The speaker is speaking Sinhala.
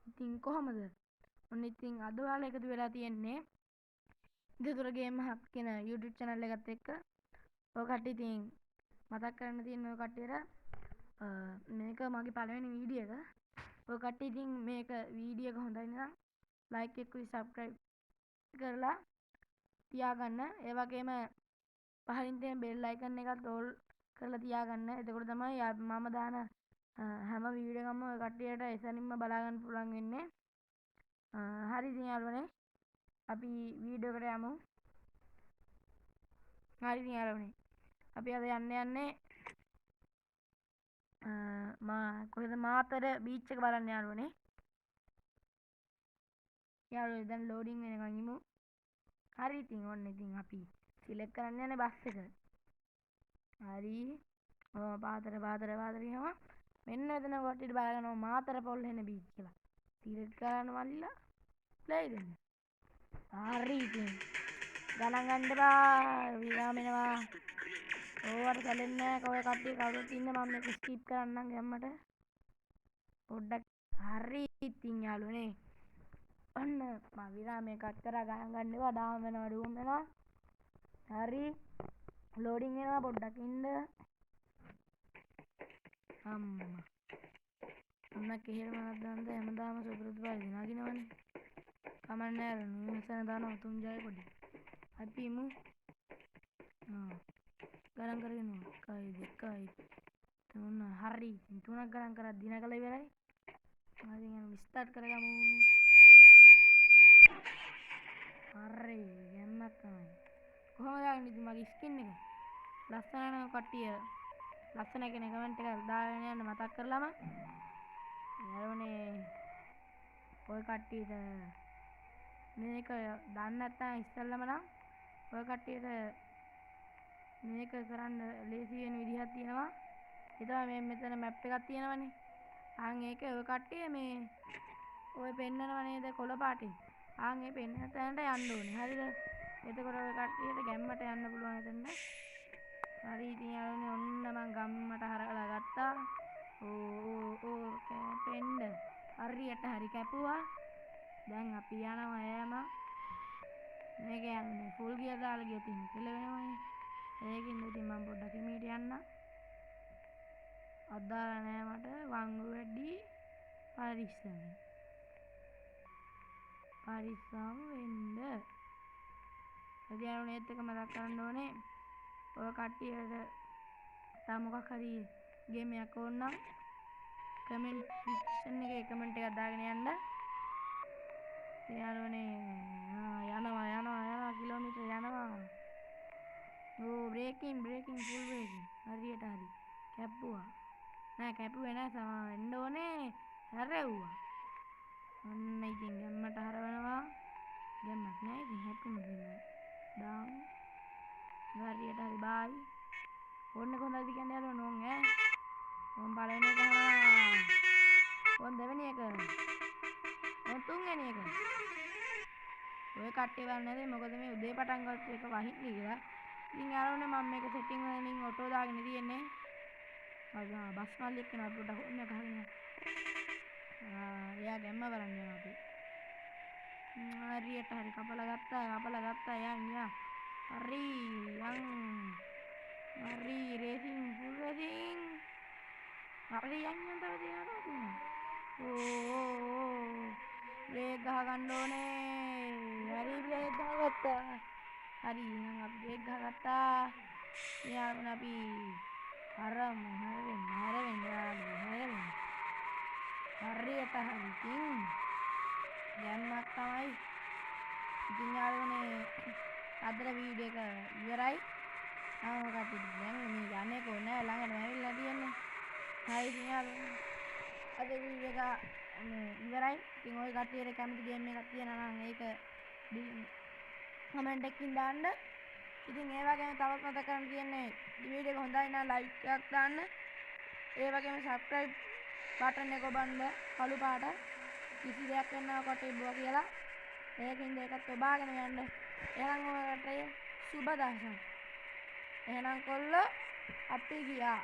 ඉතින් කොහමද? ඔන්න ඉතින් අද ඔයාලා එකතු වෙලා තියෙන්නේ ඉදතුර ගේම් හබ් කියන YouTube channel එකත් එක්ක. ඔය කට්ටිය ඉතින් මතක් කරන්න තියෙන ඔය කට්ටියට මේක මගේ පළවෙනි වීඩියෝ එක. ඔය කට්ටිය ඉතින් මේක වීඩියෝ එක හොඳයි නම් like එකකුයි subscribe කරලා තියාගන්න. ඒ වගේම පහලින් තියෙන bell icon එකත් all කරලා තියාගන්න. එතකොට තමයි මම දාන හැම වීඩියෝ එකක්ම ඔය කට්ටියට එසැනින්ම බලා ගන්න පුළුවන් වෙන්නේ. හරි ඉතින් යාළුවනේ අපි වීඩියෝ එකට යමු. හරි ඉතින් යාළුවනේ අපි අද යන්නේ කොහෙද මාතර බීච් එක බලන්න යාළුවනේ. යාළුවනේ දැන් ලෝඩින් වෙනකන් ඉමු. හරි ඉතින් ඔන්න ඉතින් අපි සිලෙක්ට් කරන්න යන්නේ බස් එක. හරි. පාතර යනවා. මෙන්න මෙතන කොටියට බලගන්නවා මාතර පොල්හෙන බීච් කියලා. සිලෙක්ට් කරන්න මල්ලිලා ප්ලේ දෙන්න. හරි ඉතින් ගණන් ගන්න එපා විරාම වෙනවා. ඕවට සැලෙන්නේ නැහැ. කවුරු කට්ටිය කවුරුත් ඉන්න මම මේක ස්කිප් කරන්නම් ගැම්මට. පොඩ්ඩක් හරි ඉතින් යාළුවනේ. ඔන්න මම විරාමයේ කට් කරා ගණන් ගන්න එපා. ඩාම් වෙනවා ඩූම් වෙනවා. හරි ලෝඩින් වෙනවා පොඩ්ඩක් ඉන්න. අම්මා අම්මා කෙහෙරමනක් දාන්නද හැමදාම සුපුරුදු පරිදි නගිනවනේ. කමන්නේ අර මෙතන දානවා තුන් ජය පොඩි. අපි ඉමු. ගණන් කරගෙන 1 2 3 හරි. තුනක් ගණන් කරා දිනකල ඉවරයි. හරි යන්න ස්ටාර්ට් කරගමු. හරි යන්නත් තමයි. කොහමද ආන්නේ මගේ ස්කින් එක? ලස්සන නම් කට්ටිය ලස්සන කෙනෙක් කමෙන්ට් එකක් දාගෙන යන්න මතක් කරලාම. යාළුවනේ ඔය කට්ටියට මේක දන්නේ නැත්නම් ඉස්සෙල්ලම නම් ඔය කට්ටියට මේක කරන්න ලේසි වෙන විදිහක් තියෙනවා. ඒ තමයි මේ මෙතන මැප් එකක් තියෙනවනේ. ඒක ඔය කට්ටිය මේ ඔය පෙන්නනව නේද කොළ පාටින්. ඒ පෙන්නන තැනට යන්න ඕනේ. හරිද? එතකොට ඔය කට්ටියට ගැම්මට යන්න පුළුවන් එතනට. හරි ඉතින් යාළුවනේ ඔන්න මං ගම්මට හරවලා ගත්තා. කැපෙන්න හරියට හරි කැපුවා. දැන් අපි යනවා මේක යන්නේ ෆුල් ගියර් දාලා ගියොත් ඉන්නේ කෙලවෙනවනේ. ඒකින්ද ඉතින් මම පොඩ්ඩක් හිමීට යන්න. අදාළ නෑ මට වංගු වැඩි පරිස්සම් වෙන්න. එදියාරුනේ ඒත් එක මතක් කරන්න ඕනේ. ඔය කට්ටියට තව මොකක් හරි ගේම් එකක් ඕන නම් කමෙන්ට් සෙක්ෂන් එකේ කමෙන්ට් එකක් දාගෙන යන්න. යාළුවනේ යනවා කිලෝමීටර් යනවා. බ්‍රේකින් ෆුල් බ්‍රේකින් හරියට හරි කැප්පුවා. නෑ කැපුවේ නෑ එන්න ඕනේ හැරෙව්වා. ඔන්න ඉතින් ගැම්මට හරවනවා. ගැම්මක් නෑ ඉතින් හැප්පුණා දාම් හරියට හරි බායි. ඕන්න කොහොමද කියන්නේ යාළුවනේ ඕන් ඕන් පළවෙනි එක හරවනවා. ඕන් දෙවෙනි එක. ඕන් තුන්වෙනි එක. ඔය කට්ටිය බලන්නේ නැතේ මොකද මේ උදේ පටන් ගත්ත එක වහින්නේ කියලා. ඉතින් යාළුවනේ මම මේක සෙටින් වලින් ඔටෝ දාගෙන තියෙන්නේ. බස් මාළියෙක් කෙනා පොඩ්ඩක් ඕන්න ගහගෙන. එයා ගැම්ම බලන්න යනවා අපි. හරියට හරි කපලා ගත්තා යන්. හරි යන්. හරි රේසින් ෆුල් රේසින්. හරි යන් තව තියනවා. බ්‍රේක් ගහ ගන්න ඕනේ. හරි බ්‍රේක් ගහගත්තා. හරි එහෙනම් අපි බ්‍රේක් ගහගත්තා. යාළුවනේ අපි හරවෙන්න. හරියට හරි ඉතින් ගැම්මක් තමයි. ඉතින් යාළුවනේ අදට වීඩියෝ එක ඉවරයි. මොකක්ද දැන් මේ යන්නේ කොහේ ළඟට ඇවිල්ලා තියෙන්නේ. හරි ඉතින් යාළුවනේ අද වීඩියෝ එක ඉවරයි. ඉතින් ඔය කට්ටියට කැමති ගේම් එකක් තියෙනවා නම් ඒක කමෙන්ට් එකකින් දාන්න. ඉතින් ඒ වගේම තවත් මතක් කරන්න තියෙන්නේ වීඩියෝ එක හොඳයි නම් ලයික් එකක් දාන්න. ඒ වගේම subscribe බටන් එක ඔබන්න කළු පාට කිසි දෙයක් වෙන්නව කොටේ බෝ කියලා. ඒකින්ද ඒකත් ඔබාගෙන යන්න. එහෙනම් ඔයාලට සුබ දවසක්. එහෙනම් කොල්ලෝ අපි ගියා.